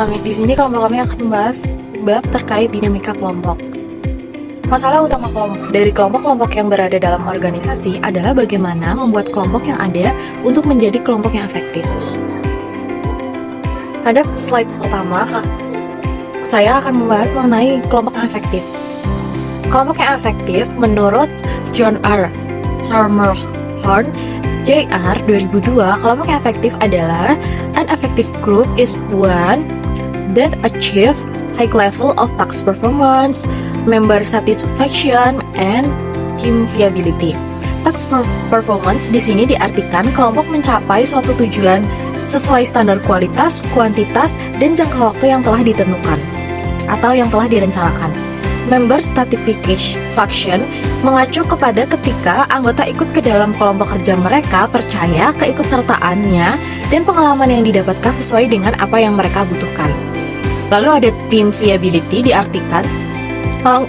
Di sini kelompok kami akan membahas bab terkait dinamika kelompok. Masalah utama dari kelompok-kelompok yang berada dalam organisasi adalah bagaimana membuat kelompok yang ada untuk menjadi kelompok yang efektif. Pada slide pertama, saya akan membahas mengenai kelompok yang efektif. Kelompok yang efektif menurut John R. Schermerhorn, Jr. 2002, kelompok yang efektif adalah an effective group is one that achieve high level of task performance, member satisfaction, and team viability. Task performance di sini diartikan kelompok mencapai suatu tujuan sesuai standar kualitas, kuantitas, dan jangka waktu yang telah ditentukan atau yang telah direncanakan. Member satisfaction mengacu kepada ketika anggota ikut ke dalam kelompok kerja mereka percaya keikutsertaannya dan pengalaman yang didapatkan sesuai dengan apa yang mereka butuhkan. Lalu ada team viability diartikan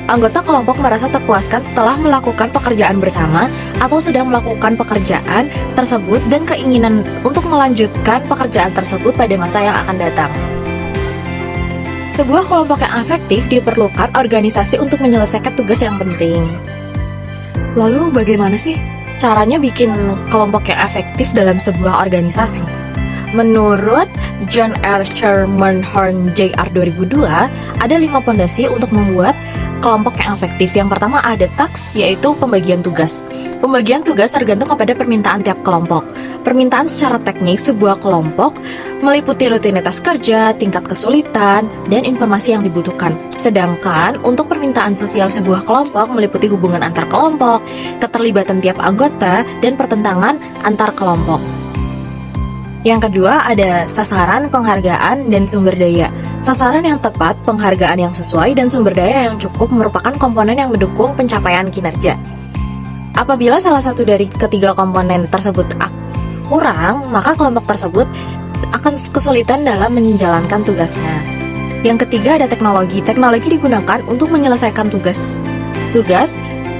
anggota kelompok merasa terpuaskan setelah melakukan pekerjaan bersama atau sedang melakukan pekerjaan tersebut dan keinginan untuk melanjutkan pekerjaan tersebut pada masa yang akan datang. Sebuah kelompok yang efektif diperlukan organisasi untuk menyelesaikan tugas yang penting. Lalu bagaimana sih caranya bikin kelompok yang efektif dalam sebuah organisasi? Menurut John R. Schermerhorn, Jr. 2002, ada 5 fondasi untuk membuat kelompok yang efektif. Yang pertama ada task, yaitu pembagian tugas. Pembagian tugas tergantung kepada permintaan tiap kelompok. Permintaan secara teknis sebuah kelompok meliputi rutinitas kerja, tingkat kesulitan, dan informasi yang dibutuhkan. Sedangkan untuk permintaan sosial sebuah kelompok meliputi hubungan antar kelompok, keterlibatan tiap anggota, dan pertentangan antar kelompok. Yang kedua ada sasaran, penghargaan, dan sumber daya. Sasaran yang tepat, penghargaan yang sesuai, dan sumber daya yang cukup merupakan komponen yang mendukung pencapaian kinerja. Apabila salah satu dari ketiga komponen tersebut kurang, maka kelompok tersebut akan kesulitan dalam menjalankan tugasnya. Yang ketiga ada teknologi. Teknologi digunakan untuk menyelesaikan tugas,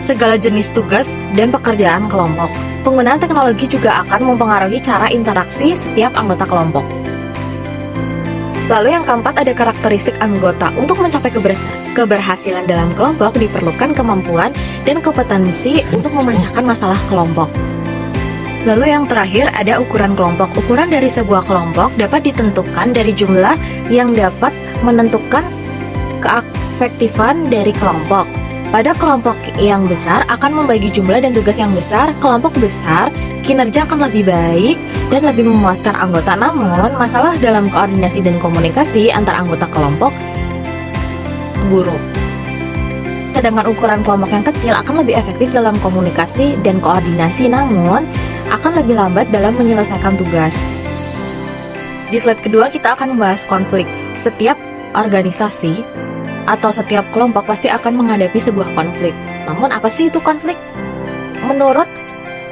segala jenis tugas, dan pekerjaan kelompok. Penggunaan teknologi juga akan mempengaruhi cara interaksi setiap anggota kelompok. Lalu yang keempat ada karakteristik anggota. Untuk mencapai keberhasilan dalam kelompok diperlukan kemampuan dan kompetensi untuk memecahkan masalah kelompok. Lalu yang terakhir ada ukuran kelompok. Ukuran dari sebuah kelompok dapat ditentukan dari jumlah yang dapat menentukan keefektifan dari kelompok. Pada kelompok yang besar akan membagi jumlah dan tugas yang besar. Kelompok besar kinerja akan lebih baik dan lebih memuaskan anggota. Namun masalah dalam koordinasi dan komunikasi antar anggota kelompok buruk. Sedangkan ukuran kelompok yang kecil akan lebih efektif dalam komunikasi dan koordinasi, namun akan lebih lambat dalam menyelesaikan tugas. Di slide kedua kita akan membahas konflik. Setiap organisasi atau setiap kelompok pasti akan menghadapi sebuah konflik. Namun apa sih itu konflik? Menurut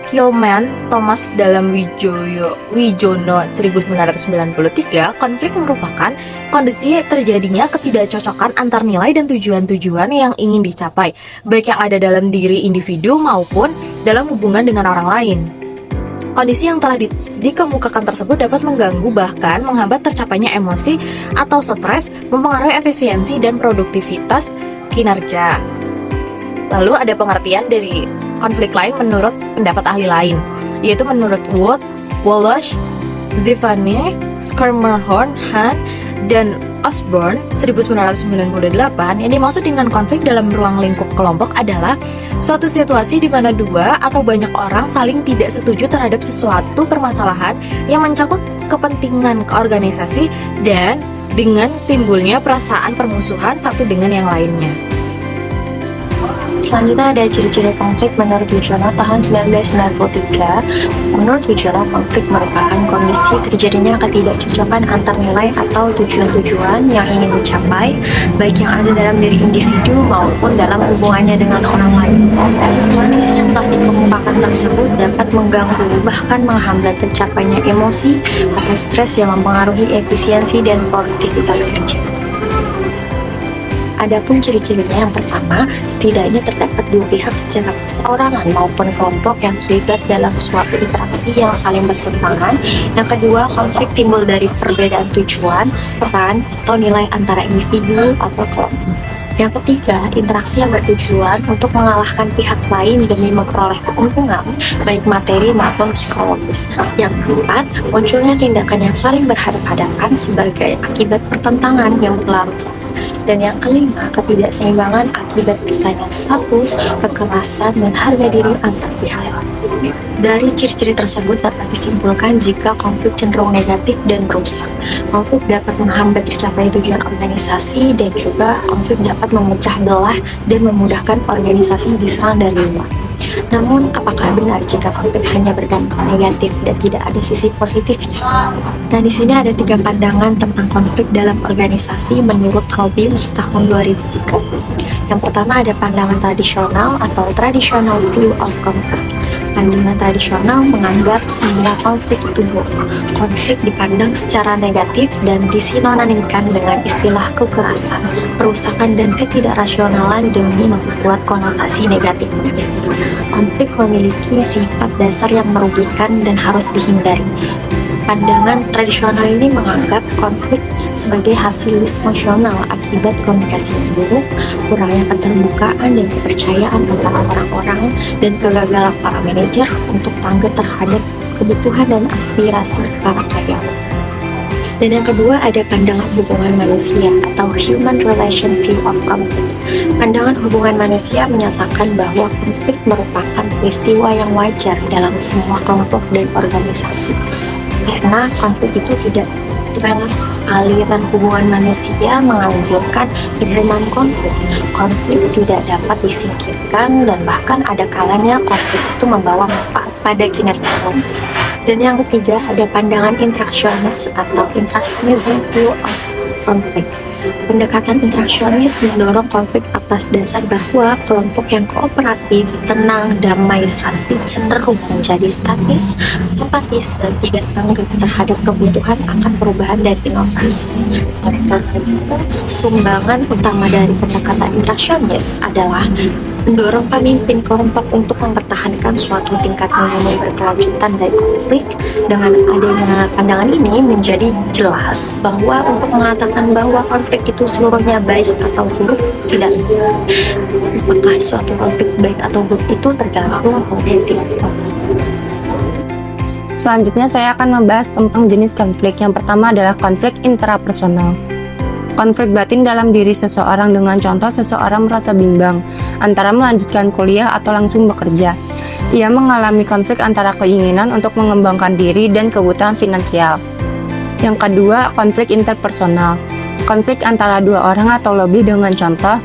Kilman Thomas dalam Wijono 1993, konflik merupakan kondisi terjadinya ketidakcocokan antar nilai dan tujuan-tujuan yang ingin dicapai, baik yang ada dalam diri individu maupun dalam hubungan dengan orang lain. Kondisi yang telah dikemukakan tersebut dapat mengganggu bahkan menghambat tercapainya emosi atau stres, mempengaruhi efisiensi dan produktivitas kinerja. Lalu ada pengertian dari konflik lain menurut pendapat ahli lain, yaitu menurut Wood, Walsh, Zivane, Schermerhorn, Hunt, dan Osborne 1998. Yang dimaksud dengan konflik dalam ruang lingkup kelompok adalah suatu situasi di mana dua atau banyak orang saling tidak setuju terhadap sesuatu permasalahan yang mencakup kepentingan keorganisasi dan dengan timbulnya perasaan permusuhan satu dengan yang lainnya. Selanjutnya ada ciri-ciri konflik menurut Wijono tahun 1993. Menurut Wijono, konflik merupakan kondisi terjadinya ketidakcocokan antar nilai atau tujuan-tujuan yang ingin dicapai, baik yang ada dalam diri individu maupun dalam hubungannya dengan orang lain. Kondisi yang telah dikemukakan tersebut dapat mengganggu bahkan menghambat tercapainya emosi atau stres yang mempengaruhi efisiensi dan produktivitas kerja. Adapun ciri-cirinya yang pertama, setidaknya terdapat dua pihak secara perseorangan maupun kelompok yang terlibat dalam suatu interaksi yang saling bertentangan. Yang kedua, konflik timbul dari perbedaan tujuan, peran, atau nilai antara individu atau kelompok. Yang ketiga, interaksi yang bertujuan untuk mengalahkan pihak lain demi memperoleh keuntungan, baik materi maupun psikologis. Yang keempat, munculnya tindakan yang saling berhadapan-hadapan sebagai akibat pertentangan yang berlarut-larut. Dan yang kelima, ketidakseimbangan akibat persaingan status, kekerasan, dan harga diri antar pihak. Dari ciri-ciri tersebut dapat disimpulkan jika konflik cenderung negatif dan merusak. Konflik dapat menghambat tercapai tujuan organisasi dan juga konflik dapat memecah belah dan memudahkan organisasi diserang dari luar. Namun, apakah benar jika konflik hanya berdampak negatif dan tidak ada sisi positifnya? Nah, di sini ada 3 pandangan tentang konflik dalam organisasi menurut Robbins tahun 2003. Yang pertama ada pandangan tradisional atau traditional view of conflict. Pandangan tradisional menganggap semua konflik itu buruk. Konflik dipandang secara negatif dan disinonimkan dengan istilah kekerasan, perusakan, dan ketidakrasionalan demi memperkuat konotasi negatif. Konflik memiliki sifat dasar yang merugikan dan harus dihindari. Pandangan tradisional ini menganggap konflik sebagai hasil disfungsional akibat komunikasi yang buruk, kurangnya keterbukaan dan kepercayaan antara orang-orang, dan kegagalan para manajer untuk tanggap terhadap kebutuhan dan aspirasi para karyawan. Dan yang kedua ada pandangan hubungan manusia atau human relation view of conflict. Pandangan hubungan manusia menyatakan bahwa konflik merupakan peristiwa yang wajar dalam semua kelompok dan organisasi. Karena konflik itu tidak tren aliran hubungan manusia menganjurkan penerimaan konflik. Konflik tidak dapat disingkirkan dan bahkan ada kalanya konflik itu membawa manfaat pada kinerja kelompok. Dan yang ketiga ada pandangan interaksionis atau interactionism view of conflict. Pendekatan interaksionis mendorong konflik atas dasar bahwa kelompok yang kooperatif, tenang, damai, pasti cenderung menjadi statis, apatis, dan tidak tanggap terhadap kebutuhan akan perubahan dan inovasi. Oleh karena itu, sumbangan utama dari pendekatan interaksionis adalah mendorong pemimpin kelompok untuk mempertahankan suatu tingkat nilai berkelanjutan dari konflik. Dengan adanya pandangan ini menjadi jelas bahwa untuk mengatakan bahwa konflik itu seluruhnya baik atau buruk tidak. Apakah suatu konflik baik atau buruk itu tergantung pada tiap konflik. Selanjutnya saya akan membahas tentang jenis konflik. Yang pertama adalah konflik intrapersonal. Konflik batin dalam diri seseorang, dengan contoh seseorang merasa bimbang antara melanjutkan kuliah atau langsung bekerja. Ia mengalami konflik antara keinginan untuk mengembangkan diri dan kebutuhan finansial. Yang kedua, konflik interpersonal. Konflik antara dua orang atau lebih, dengan contoh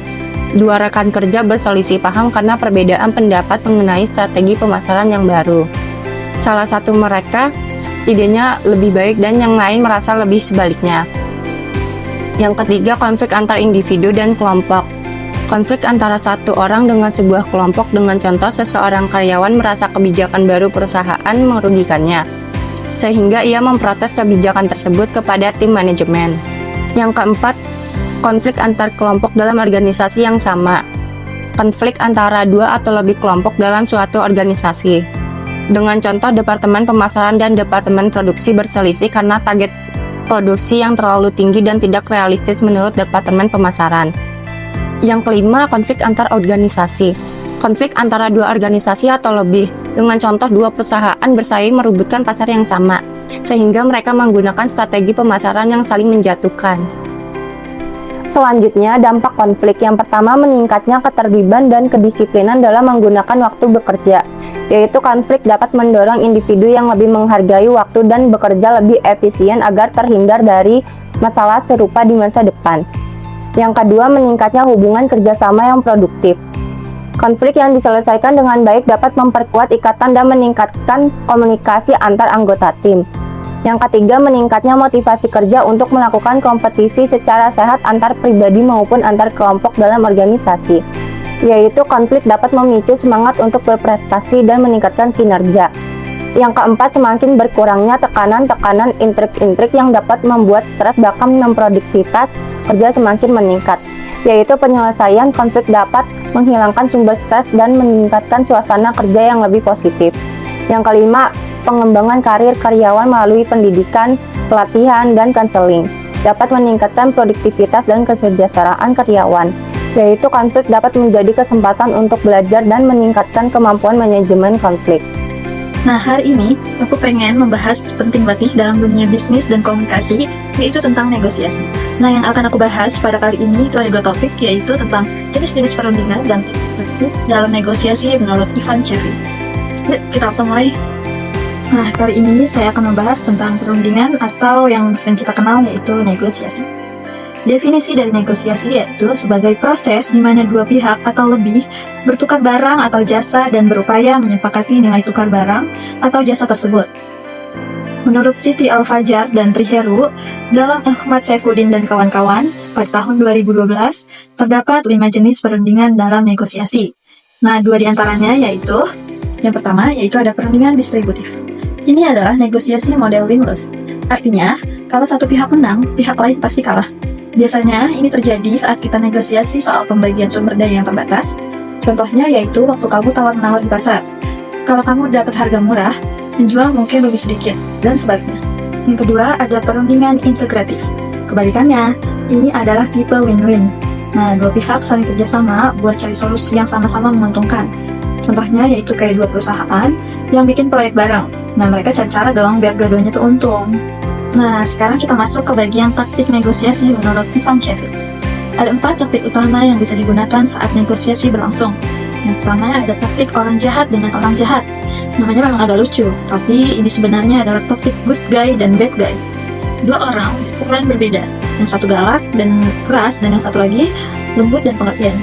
dua rekan kerja berselisih paham karena perbedaan pendapat mengenai strategi pemasaran yang baru. Salah satu mereka idenya lebih baik dan yang lain merasa lebih sebaliknya. Yang ketiga, konflik antar individu dan kelompok. Konflik antara satu orang dengan sebuah kelompok, dengan contoh seseorang karyawan merasa kebijakan baru perusahaan merugikannya, sehingga ia memprotes kebijakan tersebut kepada tim manajemen. Yang keempat, konflik antar kelompok dalam organisasi yang sama. Konflik antara dua atau lebih kelompok dalam suatu organisasi. Dengan contoh departemen pemasaran dan departemen produksi berselisih karena target produksi yang terlalu tinggi dan tidak realistis menurut departemen pemasaran. Yang kelima, konflik antar organisasi. Konflik antara dua organisasi atau lebih, dengan contoh dua perusahaan bersaing merebutkan pasar yang sama, sehingga mereka menggunakan strategi pemasaran yang saling menjatuhkan. Selanjutnya, dampak konflik. Yang pertama, meningkatnya ketertiban dan kedisiplinan dalam menggunakan waktu bekerja, yaitu konflik dapat mendorong individu yang lebih menghargai waktu dan bekerja lebih efisien agar terhindar dari masalah serupa di masa depan. Yang kedua, meningkatnya hubungan kerjasama yang produktif. Konflik yang diselesaikan dengan baik dapat memperkuat ikatan dan meningkatkan komunikasi antar anggota tim. Yang ketiga, meningkatnya motivasi kerja untuk melakukan kompetisi secara sehat antar pribadi maupun antar kelompok dalam organisasi, yaitu konflik dapat memicu semangat untuk berprestasi dan meningkatkan kinerja. Yang keempat, semakin berkurangnya tekanan-tekanan intrik-intrik yang dapat membuat stres bahkan produktivitas kerja semakin meningkat. yaitu penyelesaian konflik dapat menghilangkan sumber stres dan meningkatkan suasana kerja yang lebih positif. Yang kelima, pengembangan karir karyawan melalui pendidikan, pelatihan, dan konseling dapat meningkatkan produktivitas dan kesejahteraan karyawan, yaitu konflik dapat menjadi kesempatan untuk belajar dan meningkatkan kemampuan manajemen konflik. Nah, hari ini aku pengen membahas penting banget nih dalam dunia bisnis dan komunikasi, yaitu tentang negosiasi. Nah, yang akan aku bahas pada kali ini itu ada 2 topik, yaitu tentang jenis-jenis perundingan dan teknik dalam negosiasi menurut Ivan Chevy. Yuk, kita langsung mulai. Nah, kali ini saya akan membahas tentang perundingan atau yang sering kita kenal yaitu negosiasi. Definisi dari negosiasi yaitu sebagai proses di mana dua pihak atau lebih bertukar barang atau jasa dan berupaya menyepakati nilai tukar barang atau jasa tersebut. Menurut Siti Al-Fajar dan Triheru, dalam Ahmad Saifuddin dan kawan-kawan, pada tahun 2012, terdapat 5 jenis perundingan dalam negosiasi. Nah, 2 diantaranya yaitu, yang pertama yaitu ada perundingan distributif. Ini adalah negosiasi model win-lose. Artinya, kalau satu pihak menang, pihak lain pasti kalah. Biasanya ini terjadi saat kita negosiasi soal pembagian sumber daya yang terbatas. Contohnya yaitu waktu kamu tawar-menawar di pasar. Kalau kamu dapat harga murah, penjual mungkin lebih sedikit, dan sebaliknya. Yang kedua ada perundingan integratif. Kebalikannya, ini adalah tipe win-win. Nah, dua pihak saling kerjasama buat cari solusi yang sama-sama menguntungkan. Contohnya yaitu kayak 2 perusahaan yang bikin proyek bareng. Nah, mereka cari cara dong biar dua-duanya tuh untung. Nah, sekarang kita masuk ke bagian taktik negosiasi menurut Ivan Chevy. Ada 4 taktik utama yang bisa digunakan saat negosiasi berlangsung. Yang pertama ada taktik orang jahat dengan orang jahat. Namanya memang agak lucu, tapi ini sebenarnya adalah taktik good guy dan bad guy. 2 orang ukuran berbeda, yang satu galak dan keras dan yang satu lagi lembut dan pengertian.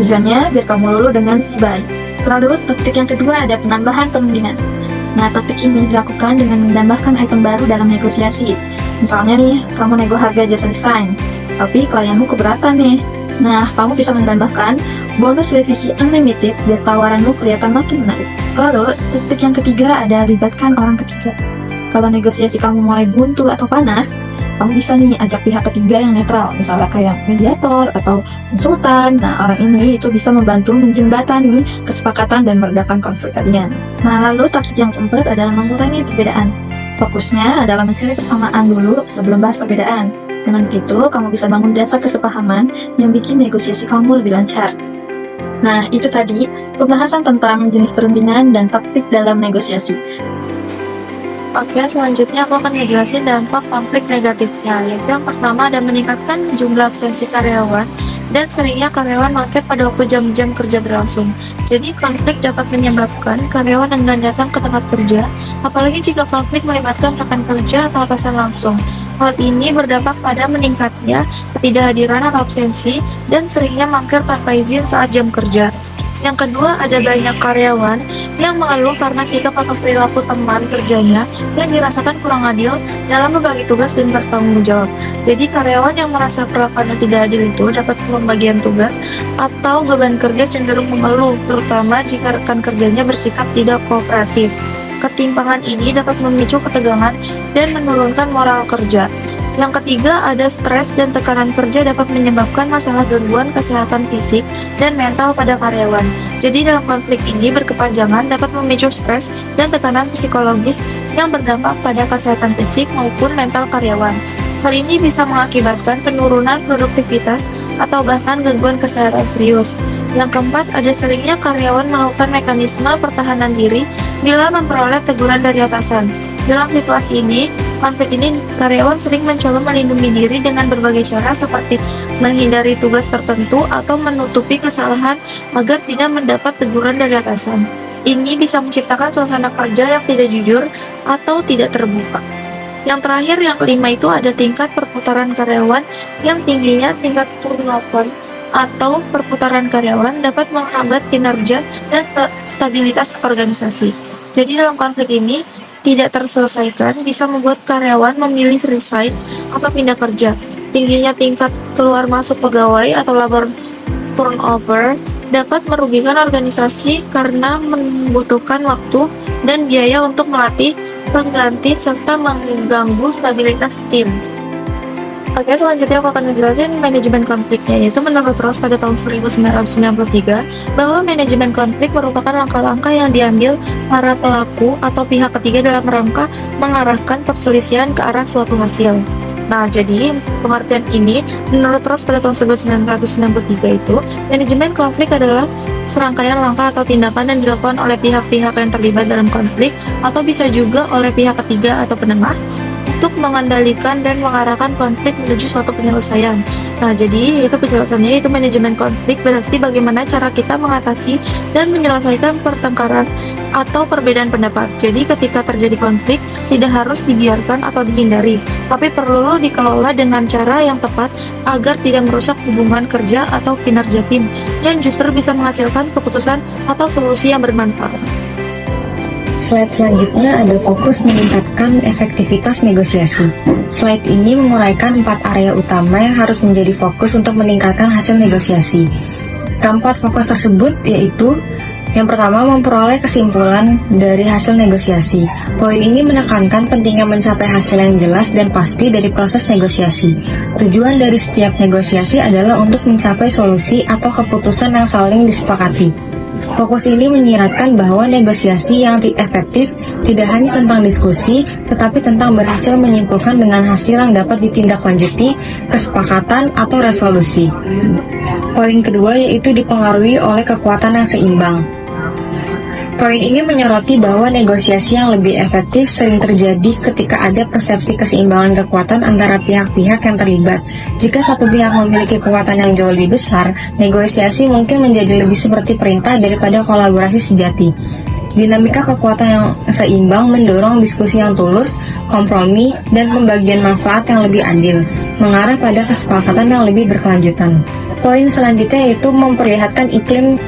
Tujuannya biar kamu luluh dengan si baik. Lalu taktik yang kedua ada penambahan perundingan. Nah, taktik ini dilakukan dengan menambahkan item baru dalam negosiasi. Misalnya nih, kamu nego harga jasa desain, tapi klienmu keberatan nih. Nah, kamu bisa menambahkan bonus revisi unlimited biar tawaranmu kelihatan makin menarik. Lalu, taktik yang ketiga ada libatkan orang ketiga. Kalau negosiasi kamu mulai buntu atau panas, kamu bisa nih ajak pihak ketiga yang netral, misalnya kayak mediator atau konsultan. Nah, orang ini itu bisa membantu menjembatani kesepakatan dan meredakan konflik kalian. Nah, lalu taktik yang keempat adalah mengurangi perbedaan. Fokusnya adalah mencari persamaan dulu sebelum bahas perbedaan. Dengan begitu, kamu bisa bangun dasar kesepahaman yang bikin negosiasi kamu lebih lancar. Nah, itu tadi pembahasan tentang jenis perundingan dan taktik dalam negosiasi. Oke, selanjutnya aku akan ngejelasin dampak konflik negatifnya, yaitu yang pertama ada meningkatkan jumlah absensi karyawan dan seringnya karyawan mangkir pada waktu jam-jam kerja berlangsung. Jadi konflik dapat menyebabkan karyawan enggan datang ke tempat kerja, apalagi jika konflik melibatkan rekan kerja atau atasan langsung. Hal ini berdampak pada meningkatnya ketidakhadiran atau absensi dan seringnya mangkir tanpa izin saat jam kerja. Yang kedua, ada banyak karyawan yang mengeluh karena sikap atau perilaku teman kerjanya yang dirasakan kurang adil dalam membagi tugas dan bertanggung jawab. Jadi, karyawan yang merasa perlakuannya tidak adil itu dapat pembagian tugas atau beban kerja cenderung mengeluh, terutama jika rekan kerjanya bersikap tidak kooperatif. Ketimpangan ini dapat memicu ketegangan dan menurunkan moral kerja. Yang ketiga, ada stres dan tekanan kerja dapat menyebabkan masalah gangguan kesehatan fisik dan mental pada karyawan. Jadi dalam konflik ini berkepanjangan dapat memicu stres dan tekanan psikologis yang berdampak pada kesehatan fisik maupun mental karyawan. Hal ini bisa mengakibatkan penurunan produktivitas atau bahkan gangguan kesehatan serius. Yang keempat, ada seringnya karyawan melakukan mekanisme pertahanan diri bila memperoleh teguran dari atasan. Dalam situasi ini, konflik ini karyawan sering mencoba melindungi diri dengan berbagai cara seperti menghindari tugas tertentu atau menutupi kesalahan agar tidak mendapat teguran dari atasan. Ini bisa menciptakan suasana kerja yang tidak jujur atau tidak terbuka. Yang terakhir, yang kelima itu ada tingkat perputaran karyawan yang tingginya tingkat turnover atau perputaran karyawan dapat menghambat kinerja dan stabilitas organisasi. Jadi dalam konflik ini tidak terselesaikan bisa membuat karyawan memilih resign atau pindah kerja. Tingginya tingkat keluar masuk pegawai atau labor turnover dapat merugikan organisasi karena membutuhkan waktu dan biaya untuk melatih pengganti serta mengganggu stabilitas tim. Oke, selanjutnya aku akan ngejelasin manajemen konfliknya, yaitu menurut Ross pada tahun 1993 bahwa manajemen konflik merupakan langkah-langkah yang diambil para pelaku atau pihak ketiga dalam rangka mengarahkan perselisihan ke arah suatu hasil. Nah, jadi pengertian ini menurut Ross pada tahun 1993 itu, manajemen konflik adalah serangkaian langkah atau tindakan yang dilakukan oleh pihak-pihak yang terlibat dalam konflik atau bisa juga oleh pihak ketiga atau penengah untuk mengendalikan dan mengarahkan konflik menuju suatu penyelesaian. Nah, jadi itu penjelasannya, itu manajemen konflik berarti bagaimana cara kita mengatasi dan menyelesaikan pertengkaran atau perbedaan pendapat. Jadi ketika terjadi konflik tidak harus dibiarkan atau dihindari, tapi perlu dikelola dengan cara yang tepat agar tidak merusak hubungan kerja atau kinerja tim dan justru bisa menghasilkan keputusan atau solusi yang bermanfaat. Slide selanjutnya ada fokus meningkatkan efektivitas negosiasi. Slide ini menguraikan 4 area utama yang harus menjadi fokus untuk meningkatkan hasil negosiasi. Keempat fokus tersebut yaitu yang pertama, memperoleh kesimpulan dari hasil negosiasi. Poin ini menekankan pentingnya mencapai hasil yang jelas dan pasti dari proses negosiasi. Tujuan dari setiap negosiasi adalah untuk mencapai solusi atau keputusan yang saling disepakati. Fokus ini menyiratkan bahwa negosiasi yang efektif tidak hanya tentang diskusi, tetapi tentang berhasil menyimpulkan dengan hasil yang dapat ditindaklanjuti, kesepakatan, atau resolusi. Poin kedua yaitu dipengaruhi oleh kekuatan yang seimbang. Poin ini menyoroti bahwa negosiasi yang lebih efektif sering terjadi ketika ada persepsi keseimbangan kekuatan antara pihak-pihak yang terlibat. Jika satu pihak memiliki kekuatan yang jauh lebih besar, negosiasi mungkin menjadi lebih seperti perintah daripada kolaborasi sejati. Dinamika kekuatan yang seimbang mendorong diskusi yang tulus, kompromi, dan pembagian manfaat yang lebih adil, mengarah pada kesepakatan yang lebih berkelanjutan. Poin selanjutnya yaitu memperlihatkan iklim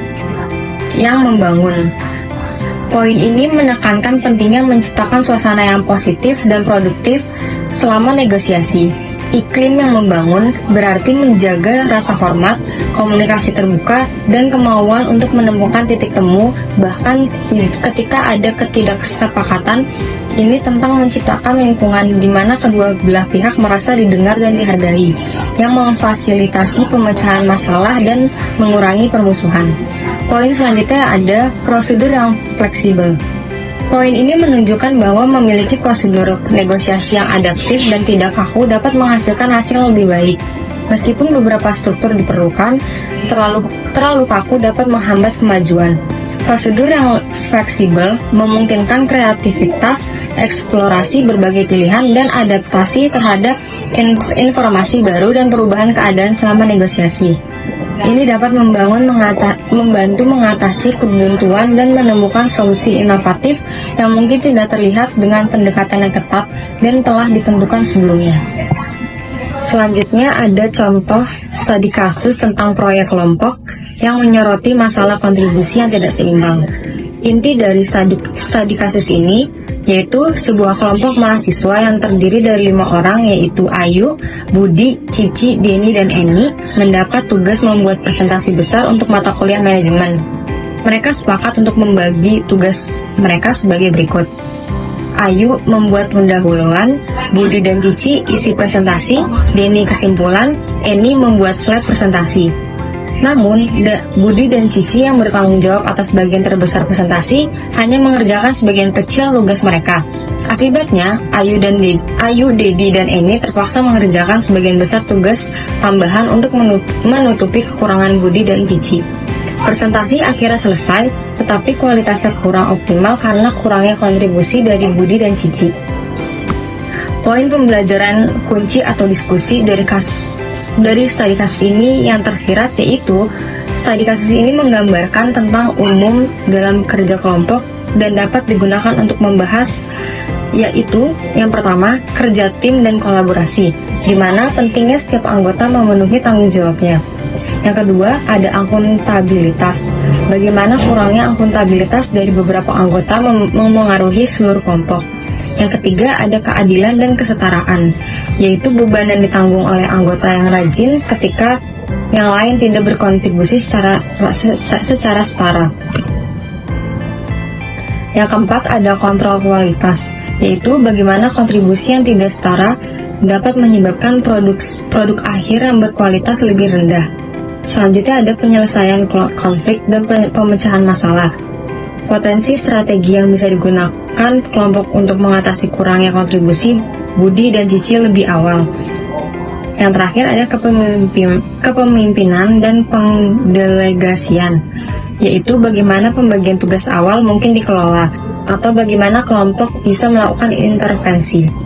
yang membangun. Poin ini menekankan pentingnya menciptakan suasana yang positif dan produktif selama negosiasi. Iklim yang membangun berarti menjaga rasa hormat, komunikasi terbuka, dan kemauan untuk menemukan titik temu, bahkan ketika ada ketidaksepakatan. Ini tentang menciptakan lingkungan di mana kedua belah pihak merasa didengar dan dihargai, yang memfasilitasi pemecahan masalah dan mengurangi permusuhan. Poin selanjutnya ada prosedur yang fleksibel. Poin ini menunjukkan bahwa memiliki prosedur negosiasi yang adaptif dan tidak kaku dapat menghasilkan hasil yang lebih baik. Meskipun beberapa struktur diperlukan, terlalu kaku dapat menghambat kemajuan. Prosedur yang fleksibel memungkinkan kreativitas, eksplorasi berbagai pilihan, dan adaptasi terhadap informasi baru dan perubahan keadaan selama negosiasi. Ini dapat membantu mengatasi kebuntuan dan menemukan solusi inovatif yang mungkin tidak terlihat dengan pendekatan yang ketat dan telah ditentukan sebelumnya. Selanjutnya ada contoh studi kasus tentang proyek kelompok yang menyoroti masalah kontribusi yang tidak seimbang. Inti dari studi kasus ini yaitu sebuah kelompok mahasiswa yang terdiri dari 5 orang yaitu Ayu, Budi, Cici, Denny, dan Eni mendapat tugas membuat presentasi besar untuk mata kuliah manajemen. Mereka sepakat untuk membagi tugas mereka sebagai berikut. Ayu membuat pendahuluan, Budi dan Cici isi presentasi, Denny kesimpulan, Eni membuat slide presentasi. Namun, Budi dan Cici yang bertanggung jawab atas bagian terbesar presentasi hanya mengerjakan sebagian kecil tugas mereka. Akibatnya, Ayu, Dedi, dan Eni terpaksa mengerjakan sebagian besar tugas tambahan untuk menutupi kekurangan Budi dan Cici. Presentasi akhirnya selesai, tetapi kualitasnya kurang optimal karena kurangnya kontribusi dari Budi dan Cici. Poin pembelajaran kunci atau diskusi dari studi kasus ini yang tersirat yaitu studi kasus ini menggambarkan tentang umum dalam kerja kelompok dan dapat digunakan untuk membahas yaitu yang pertama kerja tim dan kolaborasi, di mana pentingnya setiap anggota memenuhi tanggung jawabnya. Yang kedua, ada akuntabilitas. Bagaimana kurangnya akuntabilitas dari beberapa anggota memengaruhi seluruh kelompok. Yang ketiga, ada keadilan dan kesetaraan, yaitu beban yang ditanggung oleh anggota yang rajin ketika yang lain tidak berkontribusi secara setara. Yang keempat, ada kontrol kualitas, yaitu bagaimana kontribusi yang tidak setara dapat menyebabkan produk akhir yang berkualitas lebih rendah. Selanjutnya ada penyelesaian konflik dan pemecahan masalah. Potensi strategi yang bisa digunakan kelompok untuk mengatasi kurangnya kontribusi Budi dan Cici lebih awal. Yang terakhir ada kepemimpinan dan pendelegasian, yaitu bagaimana pembagian tugas awal mungkin dikelola, atau bagaimana kelompok bisa melakukan intervensi.